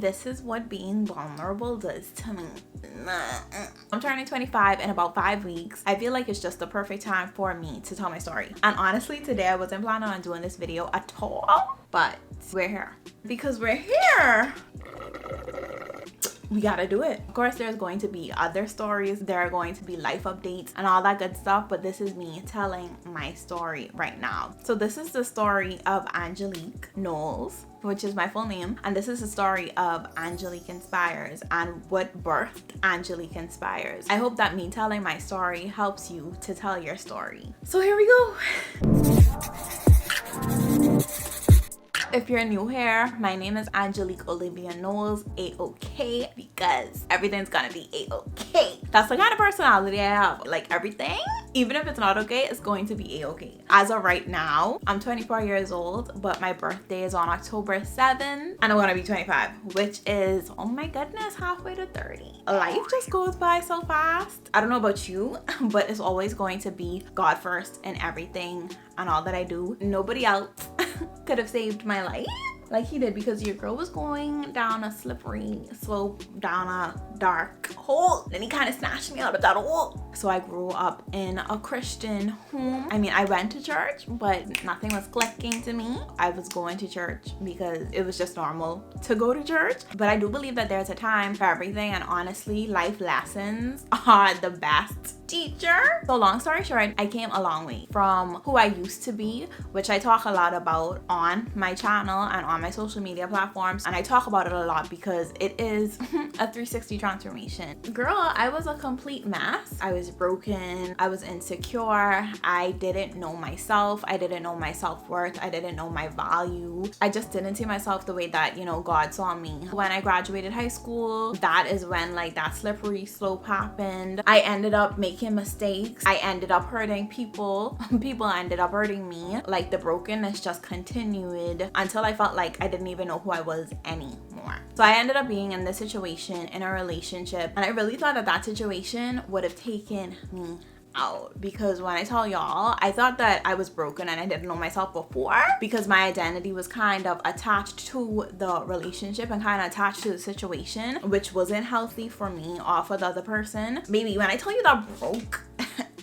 this is what being vulnerable does to me. I'm turning 25 in about 5 weeks. I feel like it's just the perfect time for me to tell my story. And honestly, today I wasn't planning on doing this video at all, but we're here. Because we're here, we gotta do it. Of course, there's going to be other stories. There are going to be life updates and all that good stuff, but this is me telling my story right now. So this is the story of Angelique Knowles, which is my full name, and this is the story of Angelique Inspires and what birthed Angelique Inspires. I hope that me telling my story helps you to tell your story. So here we go. If you're new here, my name is Angelique Olivia Knowles, A-OK, because everything's gonna be A-OK. That's the kind of personality I have. Like everything, even if it's not okay, it's going to be A-OK. As of right now, I'm 24 years old, but my birthday is on October 7th, and I'm gonna be 25, which is, oh my goodness, halfway to 30. Life just goes by so fast. I don't know about you, but it's always going to be God first in everything and all that I do. Nobody else could have saved my life like he did, because your girl was going down a slippery slope, down a dark hole. Then he kind of snatched me out of that hole. So I grew up in a Christian home. I mean, I went to church, but nothing was clicking to me. I was going to church because it was just normal to go to church. But I do believe that there's a time for everything, and honestly, life lessons are the best teacher. So long story short, I came a long way from who I used to be, which I talk a lot about on my channel and on my social media platforms, and I talk about it a lot because it is a 360 transformation. Girl, I was a complete mess. I was broken. I was insecure. I didn't know myself. I didn't know my self-worth. I didn't know my value. I just didn't see myself the way that, you know, God saw me. When I graduated high school, that is when like that slippery slope happened. I ended up making mistakes. I ended up hurting people. People ended up hurting me. Like the brokenness just continued until I felt like I didn't even know who I was anymore. So I ended up being in this situation, in a relationship, and I really thought that that situation would have taken me out, because when I tell y'all, I thought that I was broken and I didn't know myself before, because my identity was kind of attached to the relationship and kind of attached to the situation, which wasn't healthy for me or for the other person. Baby, when I tell you that broke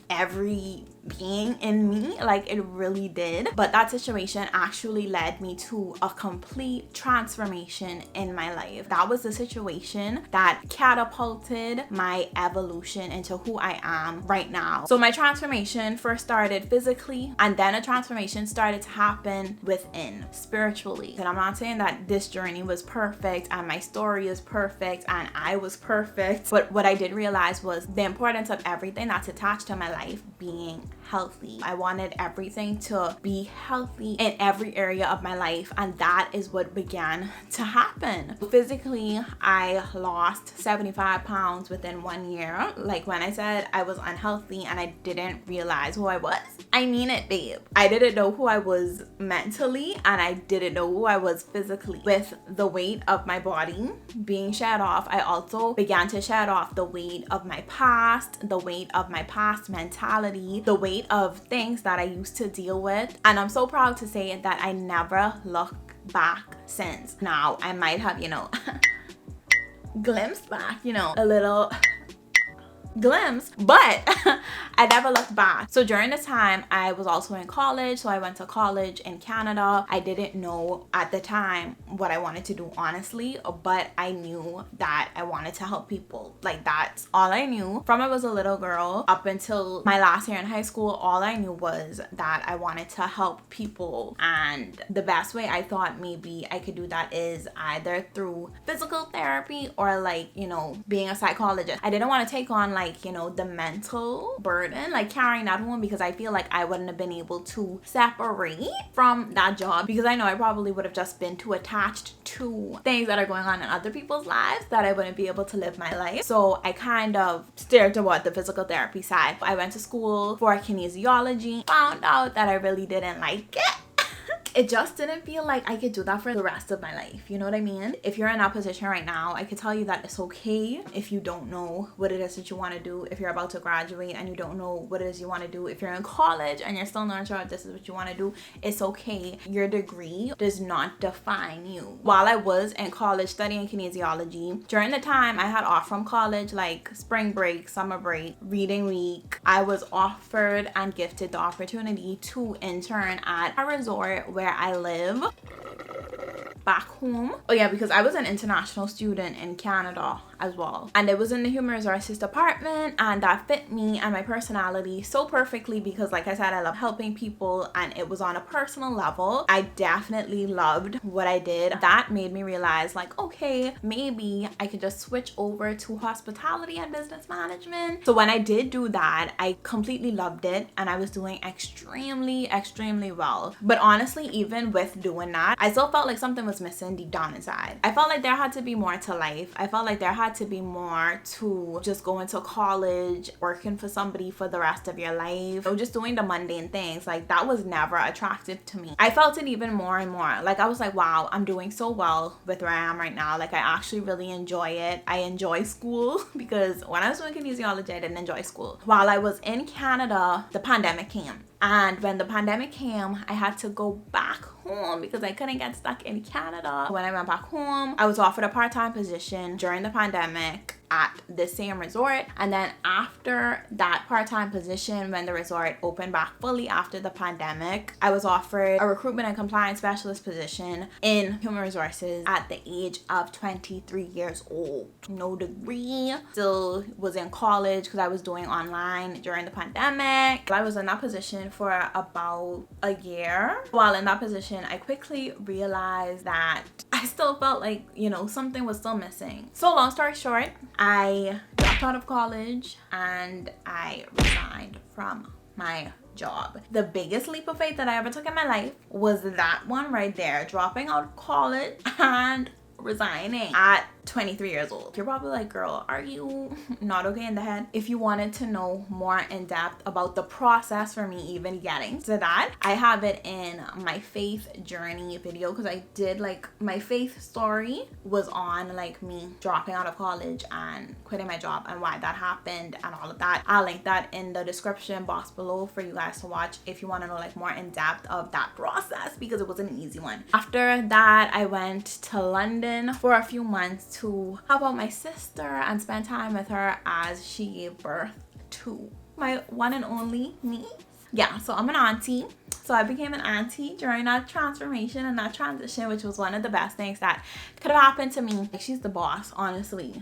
every being in me, like it really did. But that situation actually led me to a complete transformation in my life. That was the situation that catapulted my evolution into who I am right now. So my transformation first started physically, and then a transformation started to happen within, spiritually. And I'm not saying that this journey was perfect and my story is perfect and I was perfect, but what I did realize was the importance of everything that's attached to my life being healthy. I wanted everything to be healthy in every area of my life, and that is what began to happen. Physically, I lost 75 pounds within 1 year. Like when I said I was unhealthy and I didn't realize who I was, I mean it, babe. I didn't know who I was mentally, and I didn't know who I was physically. With the weight of my body being shed off, I also began to shed off the weight of my past, the weight of my past mentality, the weight of things that I used to deal with. And I'm so proud to say that I never looked back since. Now, I might have, you know, glimpsed back, you know, a little glimpse, but I never looked back. So during this time, I was also in college. So I went to college in Canada. I didn't know at the time what I wanted to do, honestly, but I knew that I wanted to help people. Like that's all I knew. From I was a little girl up until my last year in high school, all I knew was that I wanted to help people. And the best way I thought maybe I could do that is either through physical therapy or like, you know, being a psychologist. I didn't want to take on like, you know, the mental burden, like carrying that home, because I feel like I wouldn't have been able to separate from that job, because I know I probably would have just been too attached to things that are going on in other people's lives that I wouldn't be able to live my life. So I kind of steered toward the physical therapy side. I went to school for kinesiology, found out that I really didn't like it. it just didn't feel like I could do that for the rest of my life. You know what I mean? If you're in that position right now, I could tell you that it's okay if you don't know what it is that you want to do. If you're about to graduate and you don't know what it is you want to do. If you're in college and you're still not sure if this is what you want to do, it's okay. Your degree does not define you. While I was in college studying kinesiology, during the time I had off from college, like spring break, summer break, reading week, I was offered and gifted the opportunity to intern at a resort where I live back home. Oh yeah, because I was an international student in Canada as well, and it was in the human resources department, and that fit me and my personality so perfectly because, like I said, I love helping people and it was on a personal level. I definitely loved what I did. That made me realize, like, okay, maybe I could just switch over to hospitality and business management. So when I did do that, I completely loved it and I was doing extremely well. But honestly, even with doing that, I still felt like something was missing deep down inside. I felt like there had to be more to life. I felt like there had to be more to just going to college, working for somebody for the rest of your life, or just doing the mundane things. Like, that was never attractive to me. I felt it even more and more. Like, I was like, wow, I'm doing so well with where I am right now. Like, I actually really enjoy it. I enjoy school because when I was doing kinesiology, I didn't enjoy school. While I was in Canada, the pandemic came. And when the pandemic came, I had to go back home because I couldn't get stuck in Canada. When I went back home, I was offered a part-time position during the pandemic at the same resort. And then after that part-time position, when the resort opened back fully after the pandemic, I was offered a recruitment and compliance specialist position in human resources at the age of 23 years old. No degree, still was in college because I was doing online during the pandemic. I was in that position for about a year. While in that position, I quickly realized that I still felt like, you know, something was still missing. So long story short, I dropped out of college and I resigned from my job. The biggest leap of faith that I ever took in my life was that one right there, dropping out of college and resigning at 23 years old. You're probably like, girl, are you not okay in the head? If you wanted to know more in depth about the process for me even getting to that, I have it in my faith journey video, because I did, like, my faith story was on like me dropping out of college and quitting my job and why that happened and all of that. I'll link that in the description box below for you guys to watch if you want to know like more in depth of that process, because it wasn't an easy one. After that, I went to London for a few months to help out my sister and spend time with her as she gave birth to my one and only niece. Yeah, so I'm an auntie. So I became an auntie during that transformation and that transition, which was one of the best things that could have happened to me. Like, she's the boss, honestly.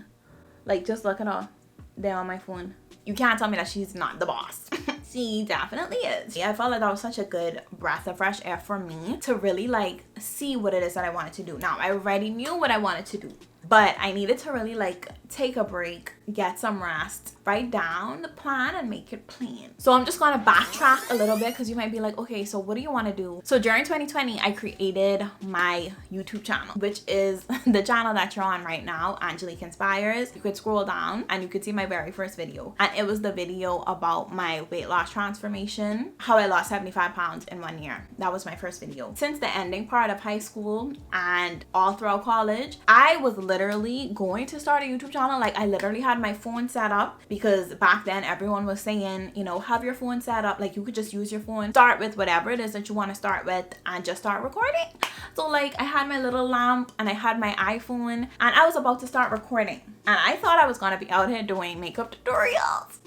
Like, just look at her there on my phone. You can't tell me that she's not the boss. She definitely is. Yeah, I felt like that was such a good breath of fresh air for me to really like see what it is that I wanted to do. Now, I already knew what I wanted to do, but I needed to really like take a break, get some rest, write down the plan and make it plain. So I'm just gonna backtrack a little bit because you might be like, okay, so what do you want to do? So during 2020, I created my YouTube channel, which is the channel that you're on right now, Angelique Inspires. You could scroll down and you could see my very first video. And it was the video about my weight loss transformation, how I lost 75 pounds in 1 year. That was my first video. Since the ending part of high school and all throughout college, I was literally going to start a YouTube channel. Like, I literally had my phone set up because back then everyone was saying, you know, have your phone set up. Like, you could just use your phone, start with whatever it is that you want to start with and just start recording. So like, I had my little lamp and I had my iPhone and I was about to start recording. And I thought I was going to be out here doing makeup tutorials.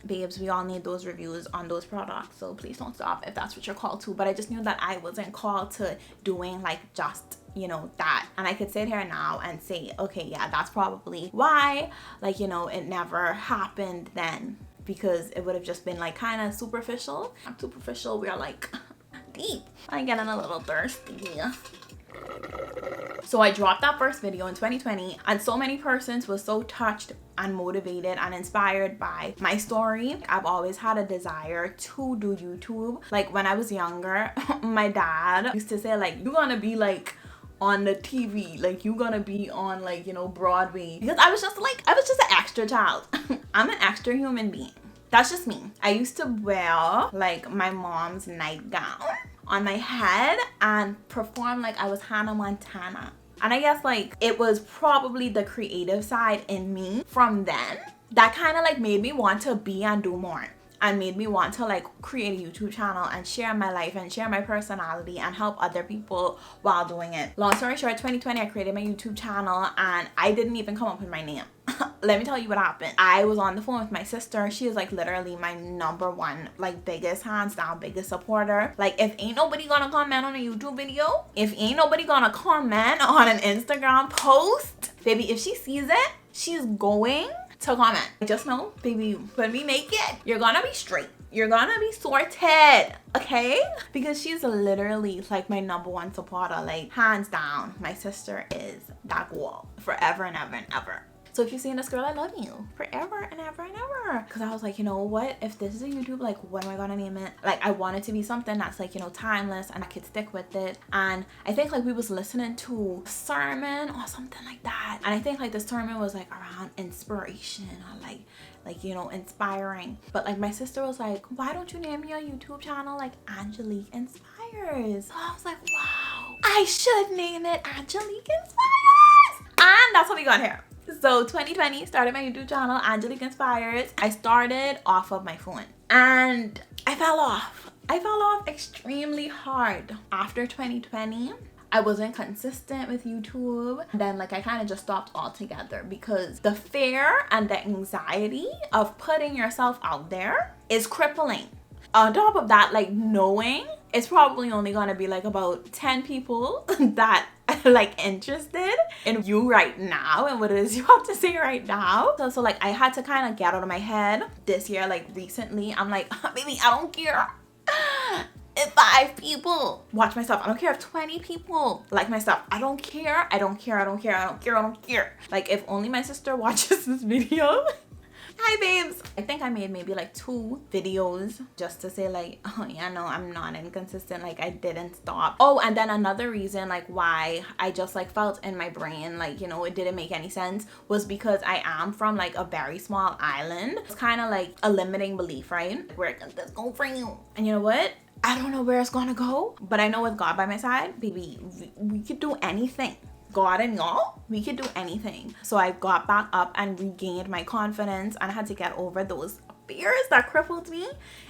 Babes, we all need those reviews on those products, so please don't stop if that's what you're called to. But I just knew that I wasn't called to doing like just, you know, that. And I could sit here now and say, okay, yeah, that's probably why, like, you know, it never happened then, because it would have just been like kind of superficial. Not superficial, we are like deep. I'm getting a little thirsty. So I dropped that first video in 2020 and so many persons were so touched and motivated and inspired by my story. I've always had a desire to do YouTube. Like, when I was younger, my dad used to say like, you're gonna be like on the TV, like you're gonna be on like, you know, Broadway. Because I was just an extra child. I'm an extra human being. That's just me. I used to wear like my mom's nightgown on my head and perform like I was Hannah Montana. And I guess like it was probably the creative side in me from then that kind of like made me want to be and do more, and made me want to like create a YouTube channel and share my life and share my personality and help other people while doing it. Long story short, 2020 I created my YouTube channel and I didn't even come up with my name. Let me tell you what happened. I was on the phone with my sister. She is like literally my number one, like biggest, hands down, biggest supporter. Like if ain't nobody gonna comment on a YouTube video, if ain't nobody gonna comment on an Instagram post, baby, if she sees it, she's going to comment. Just know, baby, when we make it, you're gonna be straight. You're gonna be sorted, okay? Because she's literally like my number one supporter, like hands down. My sister is that girl forever and ever and ever. So if you're seeing this, girl, I love you forever and ever and ever. Because I was like, you know what? If this is a YouTube, like, what am I gonna name it? Like, I want it to be something that's like, you know, timeless and I could stick with it. And I think like we was listening to a sermon or something like that. And I think like the sermon was like around inspiration or like, you know, inspiring. But like my sister was like, why don't you name your YouTube channel like Angelique Inspires? So I was like, wow, I should name it Angelique Inspires. And that's what we got here. So 2020 started my YouTube channel, Angelique Inspires. I started off of my phone and I fell off. I fell off extremely hard. After 2020, I wasn't consistent with YouTube. Then like I kind of just stopped altogether because the fear and the anxiety of putting yourself out there is crippling. On top of that, like knowing it's probably only gonna be like about 10 people that like interested in you right now and what it is you have to say right now. So like I had to kind of get out of my head this year. Like recently I'm like, baby, I don't care if 5 people watch my stuff. I don't care if 20 people like my stuff. I don't care. I don't care. I don't care. I don't care. I don't care. Like if only my sister watches this video. Hi babes. I think I made maybe like 2 videos just to say like, oh yeah, no, I'm not inconsistent. Like I didn't stop. Oh, and then another reason like why I just like felt in my brain like, you know, it didn't make any sense was because I am from like a very small island. It's kind of like a limiting belief, right? Where can this go for you? And you know what? I don't know where it's gonna go, but I know with God by my side, baby, we could do anything. God and y'all, we could do anything. So I got back up and regained my confidence, and I had to get over those fears that crippled me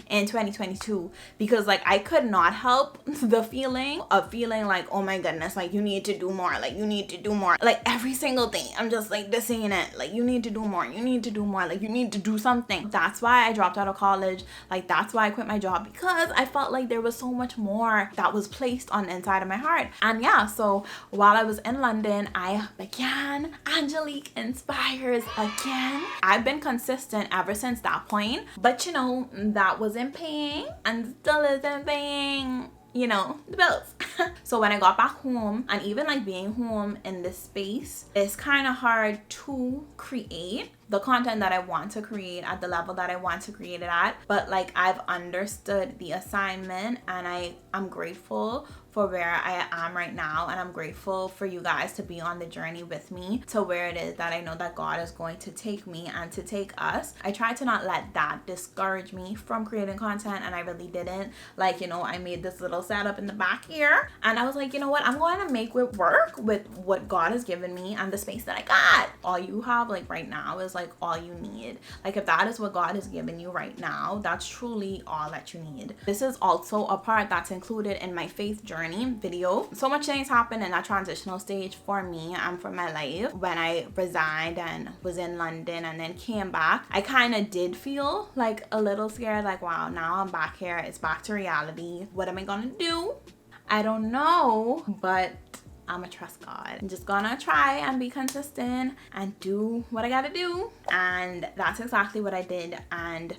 in 2022 because like I could not help the feeling of feeling like, oh my goodness, like you need to do more, like you need to do more, like every single thing I'm just like this ain't it, like you need to do more, you need to do more, like you need to do something. That's why I dropped out of college. Like that's why I quit my job, because I felt like there was so much more that was placed on the inside of my heart. And yeah, so while I was in London, I began Angelique Inspires again. I've been consistent ever since that point. But you know, that wasn't paying and still isn't paying, you know, the bills. So when I got back home, and even like being home in this space, it's kind of hard to create the content that I want to create at the level that I want to create it at. But like I've understood the assignment, and I'm grateful for where I am right now, and I'm grateful for you guys to be on the journey with me to where it is that I know that God is going to take me and to take us. I tried to not let that discourage me from creating content, and I really didn't. Like, you know, I made this little setup in the back here, and I was like, you know what, I'm going to make it work with what God has given me and the space that I got. All you have like right now is like all you need. Like if that is what God has given you right now, that's truly all that you need. This is also a part that's included in my faith journey video. So much things happened in that transitional stage for me and for my life. When I resigned and was in London and then came back, I kind of did feel like a little scared, like wow, now I'm back here, it's back to reality. What am I gonna do? I don't know, but I'm gonna trust God. I'm just gonna try and be consistent and do what I gotta do. And that's exactly what I did. And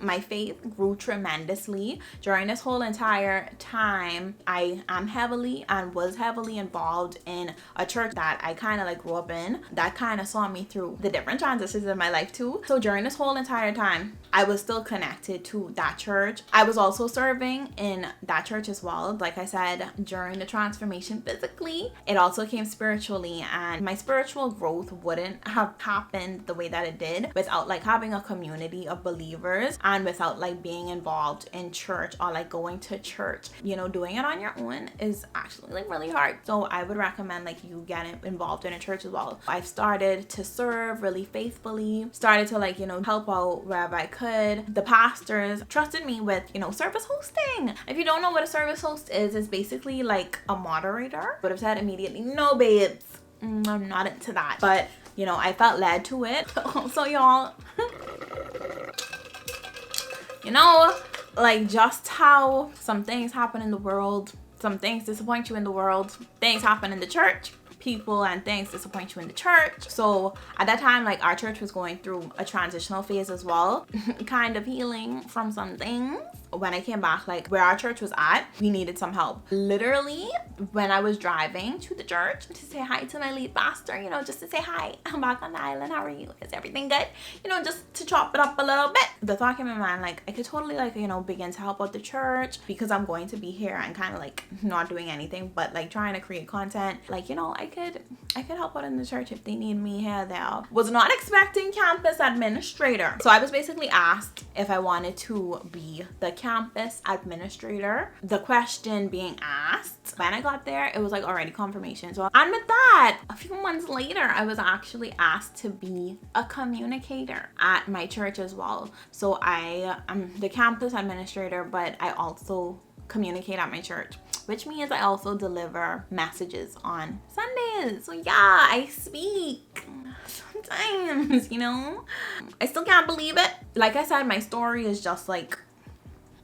my faith grew tremendously during this whole entire time. I am heavily and was heavily involved in a church that I kind of like grew up in, that kind of saw me through the different transitions in my life too. So during this whole entire time, I was still connected to that church. I was also serving in that church as well. Like I said, during the transformation physically, it also came spiritually, and my spiritual growth wouldn't have happened the way that it did without like having a community of believers and without like being involved in church or like going to church. You know, doing it on your own is actually like really hard. So I would recommend like you get involved in a church as well. I've started to serve really faithfully, started to like, you know, help out wherever I could. The pastors trusted me with, you know, service hosting. If you don't know what a service host is, it's basically like a moderator. Would have said immediately, no babes, I'm not into that. But, you know, I felt led to it. So y'all, you know, like just how some things happen in the world, some things disappoint you in the world, things happen in the church, people and things disappoint you in the church. So at that time, like our church was going through a transitional phase as well, kind of healing from some things. When I came back, like where our church was at, we needed some help. Literally, when I was driving to the church to say hi to my lead pastor, you know, just to say hi, I'm back on the island, how are you? Is everything good? You know, just to chop it up a little bit. The thought came in my mind, like I could totally like, you know, begin to help out the church because I'm going to be here and kind of like not doing anything but like trying to create content. Like, you know, I could help out in the church if they need me here, there. Was not expecting campus administrator. So I was basically asked if I wanted to be the campus administrator. The question being asked, when I got there, it was like already confirmation. So, and with that, a few months later, I was actually asked to be a communicator at my church as well. So I am the campus administrator, but I also communicate at my church, which means I also deliver messages on Sundays. So yeah, I speak sometimes, you know. I still can't believe it. Like I said, my story is just like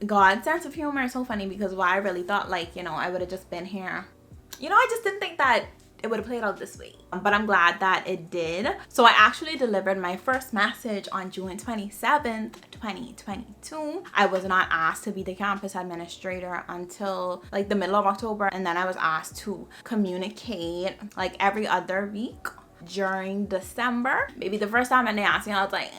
God's sense of humor is so funny because I really thought like, you know, I would have just been here. You know, I just didn't think that it would have played out this way. But I'm glad that it did. So I actually delivered my first message on June 27th, 2022. I was not asked to be the campus administrator until like the middle of October. And then I was asked to communicate like every other week during December. Maybe the first time when they asked me, I was like,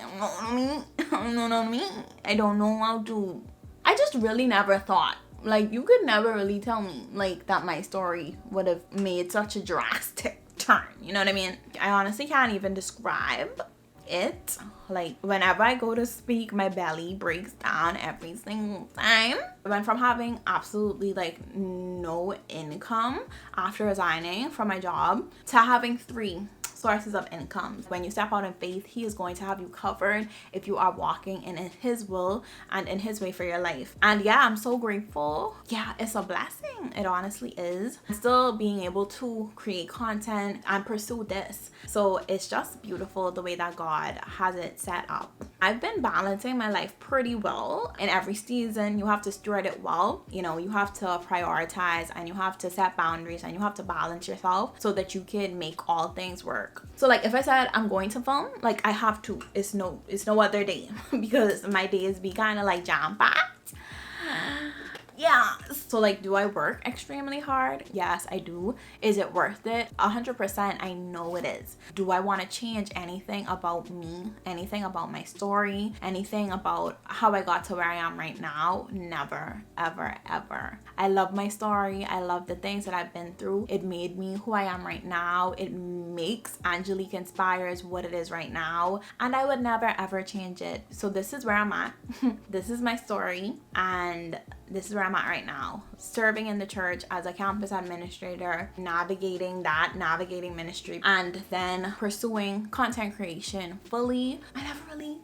I don't know how to. I just really never thought, like, you could never really tell me, like, that my story would have made such a drastic turn. You know what I mean? I honestly can't even describe it. Like, whenever I go to speak, my belly breaks down every single time. I went from having absolutely, like, no income after resigning from my job to having 3 sources of income. When you step out in faith, he is going to have you covered if you are walking in his will and in his way for your life. And yeah, I'm so grateful. Yeah, it's a blessing. It honestly is. Still being able to create content and pursue this. So it's just beautiful the way that God has it set up. I've been balancing my life pretty well. In every season, you have to steward it well. You know, you have to prioritize and you have to set boundaries and you have to balance yourself so that you can make all things work. So like if I said I'm going to film, like I have to. It's no other day because my days be kind of like jam-packed. Yeah. So like, do I work extremely hard? Yes, I do. Is it worth it? 100%. I know it is. Do I want to change anything about me? Anything about my story? Anything about how I got to where I am right now? Never, ever, ever. I love my story. I love the things that I've been through. It made me who I am right now. It makes Angelique Inspires what it is right now. And I would never, ever change it. So this is where I'm at. This is my story. And this is where I'm at right now. Serving in the church as a campus administrator, navigating ministry, and then pursuing content creation fully. I never really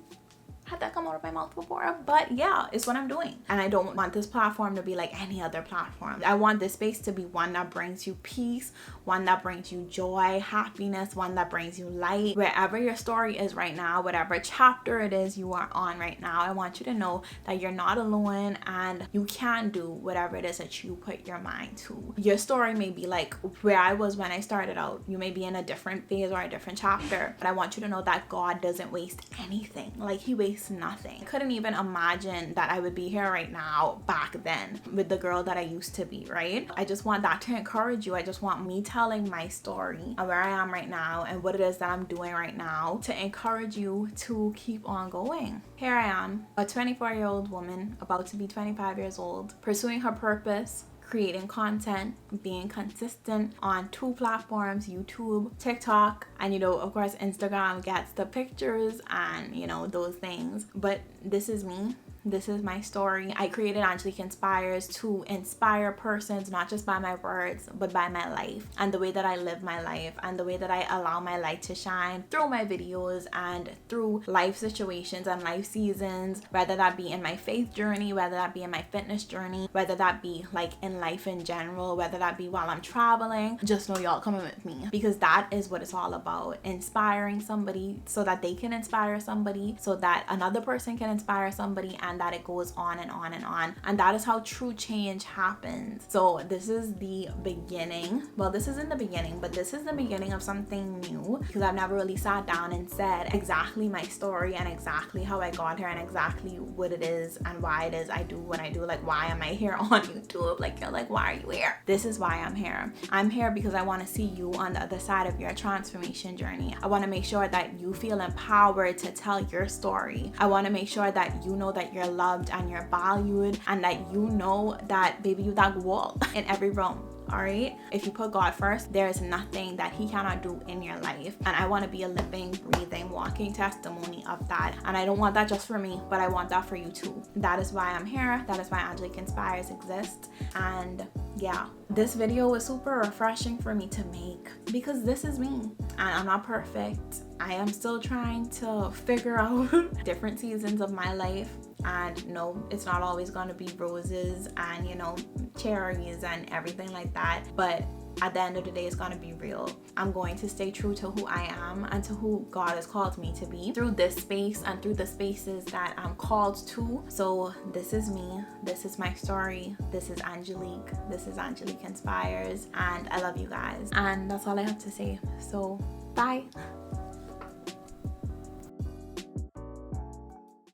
had that come out of my mouth before, but yeah, it's what I'm doing. And I don't want this platform to be like any other platform. I want this space to be one that brings you peace, one that brings you joy, happiness, one that brings you light. Wherever your story is right now, whatever chapter it is you are on right now, I want you to know that you're not alone and you can do whatever it is that you put your mind to. Your story may be like where I was when I started out. You may be in a different phase or a different chapter, but I want you to know that God doesn't waste anything. Like he wastes nothing. I couldn't even imagine that I would be here right now back then with the girl that I used to be, right? I just want that to encourage you. I just want me telling my story and where I am right now and what it is that I'm doing right now to encourage you to keep on going. Here I am, a 24-year-old woman about to be 25 years old, pursuing her purpose, creating content, being consistent on 2 platforms, YouTube, TikTok, and you know, of course, Instagram gets the pictures and you know, those things. But this is me. This is my story. I created Angelique Inspires to inspire persons, not just by my words, but by my life and the way that I live my life and the way that I allow my light to shine through my videos and through life situations and life seasons, whether that be in my faith journey, whether that be in my fitness journey, whether that be like in life in general, whether that be while I'm traveling. Just know y'all coming with me, because that is what it's all about. Inspiring somebody so that they can inspire somebody, so that another person can inspire somebody, and that it goes on and on and on. And that is how true change happens. So this is the beginning. Well, this isn't the beginning, but this is the beginning of something new, because I've never really sat down and said exactly my story and exactly how I got here and exactly what it is and why it is I do what I do. Like, why am I here on YouTube? Like, you're like, why are you here? This is why I'm here. I'm here because I want to see you on the other side of your transformation journey. I want to make sure that you feel empowered to tell your story. I want to make sure that you know that you're loved and you're valued, and that you know that, baby, you that wall in every room. All right, if you put God first, there is nothing that he cannot do in your life. And I want to be a living, breathing, walking testimony of that. And I don't want that just for me, but I want that for you too. That is why I'm here. That is why Angelique Inspires exists. And yeah, this video was super refreshing for me to make, because this is me and I'm not perfect. I am still trying to figure out different seasons of my life. And no, it's not always going to be roses and, you know, cherries and everything like that. But at the end of the day, it's going to be real. I'm going to stay true to who I am and to who God has called me to be through this space and through the spaces that I'm called to. So this is me. This is my story. This is Angelique. This is Angelique Inspires. And I love you guys. And that's all I have to say. So bye.